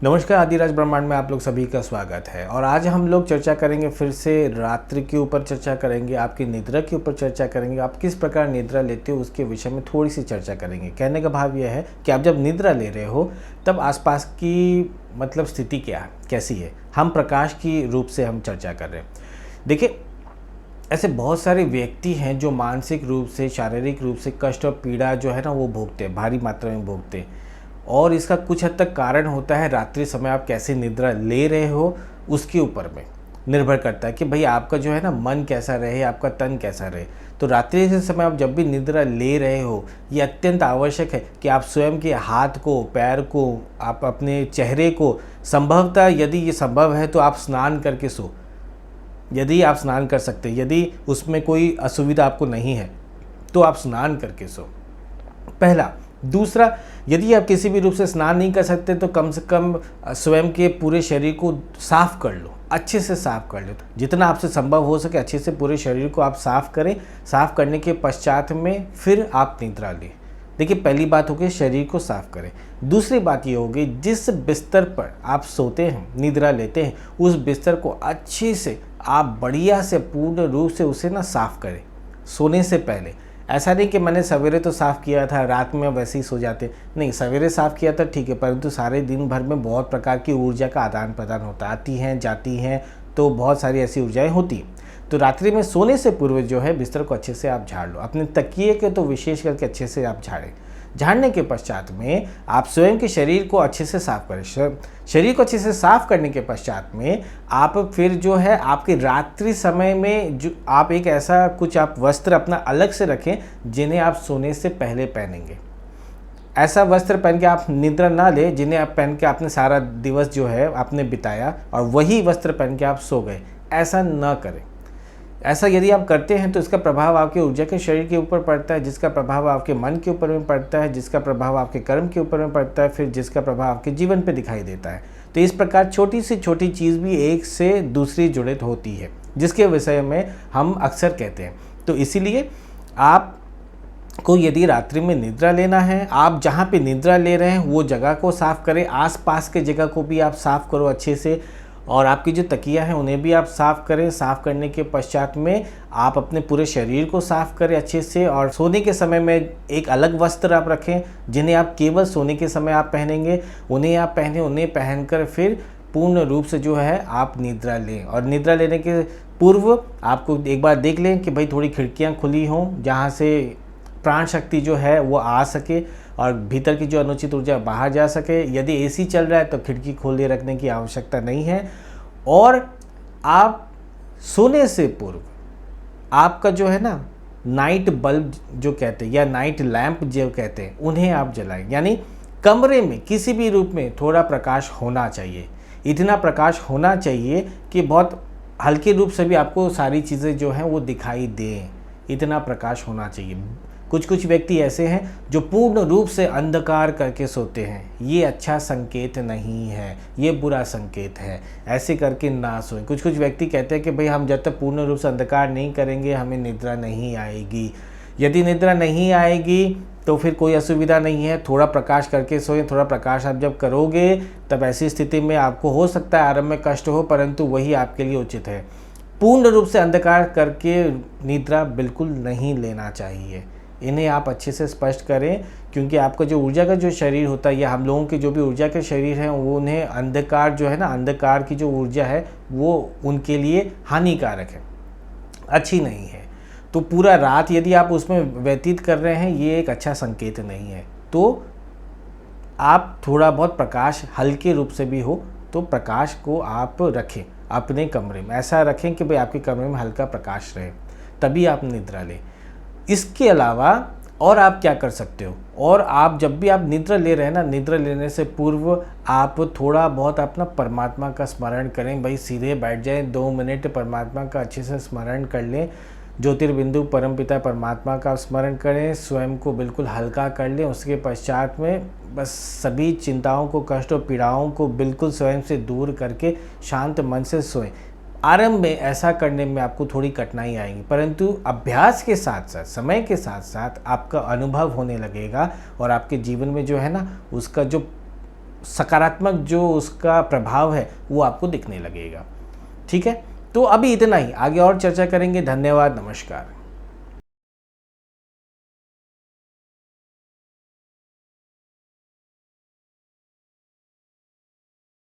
नमस्कार, आदिराज ब्रह्मांड में आप लोग सभी का स्वागत है। और आज हम लोग चर्चा करेंगे फिर से रात्रि के ऊपर चर्चा करेंगे, आपकी निद्रा के ऊपर चर्चा करेंगे। आप किस प्रकार निद्रा लेते हो उसके विषय में थोड़ी सी चर्चा करेंगे। कहने का भाव यह है कि आप जब निद्रा ले रहे हो तब आसपास की स्थिति कैसी है। हम प्रकाश की रूप से हम चर्चा कर रहे हैं। देखिए, ऐसे बहुत सारे व्यक्ति हैं जो मानसिक रूप से, शारीरिक रूप से कष्ट और पीड़ा जो है ना वो भोगते हैं, भारी मात्रा में भोगते हैं। और इसका कुछ हद तक कारण होता है रात्रि समय आप कैसे निद्रा ले रहे हो उसके ऊपर में निर्भर करता है कि भाई आपका जो है ना मन कैसा रहे, आपका तन कैसा रहे। तो रात्रि के समय आप जब भी निद्रा ले रहे हो, ये अत्यंत आवश्यक है कि आप स्वयं के हाथ को, पैर को, आप अपने चेहरे को, संभवतः यदि ये संभव है तो आप स्नान करके सो। यदि आप स्नान कर सकते, यदि उसमें कोई असुविधा आपको नहीं है तो आप स्नान करके सो, पहला। दूसरा, यदि आप किसी भी रूप से स्नान नहीं कर सकते तो कम से कम स्वयं के पूरे शरीर को साफ कर लो, अच्छे से साफ कर लो। जितना आपसे संभव हो सके अच्छे से पूरे शरीर को आप साफ करें। साफ करने के पश्चात में फिर आप निद्रा लें। देखिए, पहली बात होगी शरीर को साफ करें। दूसरी बात ये होगी जिस बिस्तर पर आप सोते हैं, निद्रा लेते हैं, उस बिस्तर को अच्छे से आप बढ़िया से पूर्ण रूप से उसे ना साफ करें सोने से पहले। ऐसा नहीं कि मैंने सवेरे तो साफ़ किया था, रात में वैसे ही सो जाते। नहीं, सवेरे साफ़ किया था ठीक है, परंतु सारे दिन भर में बहुत प्रकार की ऊर्जा का आदान प्रदान होता, आती हैं जाती हैं, तो बहुत सारी ऐसी ऊर्जाएं होती हैं। तो रात्रि में सोने से पूर्व जो है बिस्तर को अच्छे से आप झाड़ लो। अपने तकिए के तो विशेष करके अच्छे से आप झाड़ें। झाड़ने के पश्चात में आप स्वयं के शरीर को अच्छे से साफ करें। शरीर को अच्छे से साफ करने के पश्चात में आप फिर जो है आपके रात्रि समय में जो आप एक ऐसा कुछ आप वस्त्र अपना अलग से रखें जिन्हें आप सोने से पहले पहनेंगे। ऐसा वस्त्र पहन के आप निद्रा ना ले जिन्हें आप पहन के आपने सारा दिवस जो है आपने बिताया और वही वस्त्र पहन के आप सो गए। ऐसा ना करें। ऐसा यदि आप करते हैं तो इसका प्रभाव आपके ऊर्जा के शरीर के ऊपर पड़ता है, जिसका प्रभाव आपके मन के ऊपर में पड़ता है, जिसका प्रभाव आपके कर्म के ऊपर में पड़ता है, फिर जिसका प्रभाव आपके जीवन पे दिखाई देता है। तो इस प्रकार छोटी से छोटी चीज़ भी एक से दूसरी जुड़ित होती है, जिसके विषय में हम अक्सर कहते हैं। तो इसीलिए आप को यदि रात्रि में निद्रा लेना है, आप जहाँ पे निद्रा ले रहे हैं वो जगह को साफ़ करें। आसपास के जगह को भी आप साफ़ करो अच्छे से, और आपकी जो तकिया है उन्हें भी आप साफ़ करें। साफ़ करने के पश्चात में आप अपने पूरे शरीर को साफ़ करें अच्छे से। और सोने के समय में एक अलग वस्त्र आप रखें जिन्हें आप केवल सोने के समय आप पहनेंगे। उन्हें आप पहने, उन्हें पहनकर फिर पूर्ण रूप से जो है आप निद्रा लें। और निद्रा लेने के पूर्व आपको एक बार देख लें कि भाई थोड़ी खिड़कियाँ खुली हों जहाँ से प्राण शक्ति जो है वो आ सके और भीतर की जो अनुचित ऊर्जा बाहर जा सके। यदि एसी चल रहा है तो खिड़की खोले रखने की आवश्यकता नहीं है। और आप सोने से पूर्व आपका जो है ना नाइट बल्ब जो कहते हैं या नाइट लैंप जो कहते हैं उन्हें आप जलाएं। यानी कमरे में किसी भी रूप में थोड़ा प्रकाश होना चाहिए। इतना प्रकाश होना चाहिए कि बहुत हल्के रूप से भी आपको सारी चीज़ें जो हैं वो दिखाई दें। इतना प्रकाश होना चाहिए। कुछ व्यक्ति ऐसे हैं जो पूर्ण रूप से अंधकार करके सोते हैं। ये अच्छा संकेत नहीं है, ये बुरा संकेत है। ऐसे करके ना सोएं। कुछ व्यक्ति कहते हैं कि भाई हम जब तक पूर्ण रूप से अंधकार नहीं करेंगे हमें निद्रा नहीं आएगी। यदि निद्रा नहीं आएगी तो फिर कोई असुविधा नहीं है, थोड़ा प्रकाश करके सोएं। थोड़ा प्रकाश आप जब करोगे तब ऐसी स्थिति में आपको हो सकता है आरंभ में कष्ट हो, परंतु वही आपके लिए उचित है। पूर्ण रूप से अंधकार करके निद्रा बिल्कुल नहीं लेना चाहिए। इन्हें आप अच्छे से स्पष्ट करें, क्योंकि आपका जो ऊर्जा का जो शरीर होता है या हम लोगों के जो भी ऊर्जा के शरीर हैं वो उन्हें अंधकार जो है ना, अंधकार की जो ऊर्जा है वो उनके लिए हानिकारक है, अच्छी नहीं है। तो पूरा रात यदि आप उसमें व्यतीत कर रहे हैं ये एक अच्छा संकेत नहीं है। तो आप थोड़ा बहुत प्रकाश हल्के रूप से भी हो तो प्रकाश को आप रखें अपने कमरे में। ऐसा रखें कि भाई आपके कमरे में हल्का प्रकाश रहे, तभी आप निद्रा लें। इसके अलावा और आप क्या कर सकते हो, और आप जब भी आप निद्रा ले रहे हैं ना, निद्रा लेने से पूर्व आप थोड़ा बहुत अपना परमात्मा का स्मरण करें। भाई सीधे बैठ जाएं, 2 मिनट परमात्मा का अच्छे से स्मरण कर लें। ज्योतिर्बिंदु परमपिता परमात्मा का स्मरण करें, स्वयं को बिल्कुल हल्का कर लें। उसके पश्चात में बस सभी चिंताओं को, कष्ट और पीड़ाओं को बिल्कुल स्वयं से दूर करके शांत मन से सोएं। आरंभ में ऐसा करने में आपको थोड़ी कठिनाई आएगी, परंतु अभ्यास के साथ साथ, समय के साथ साथ आपका अनुभव होने लगेगा और आपके जीवन में जो है ना उसका जो सकारात्मक जो उसका प्रभाव है वो आपको दिखने लगेगा। ठीक है, तो अभी इतना ही, आगे और चर्चा करेंगे। धन्यवाद, नमस्कार।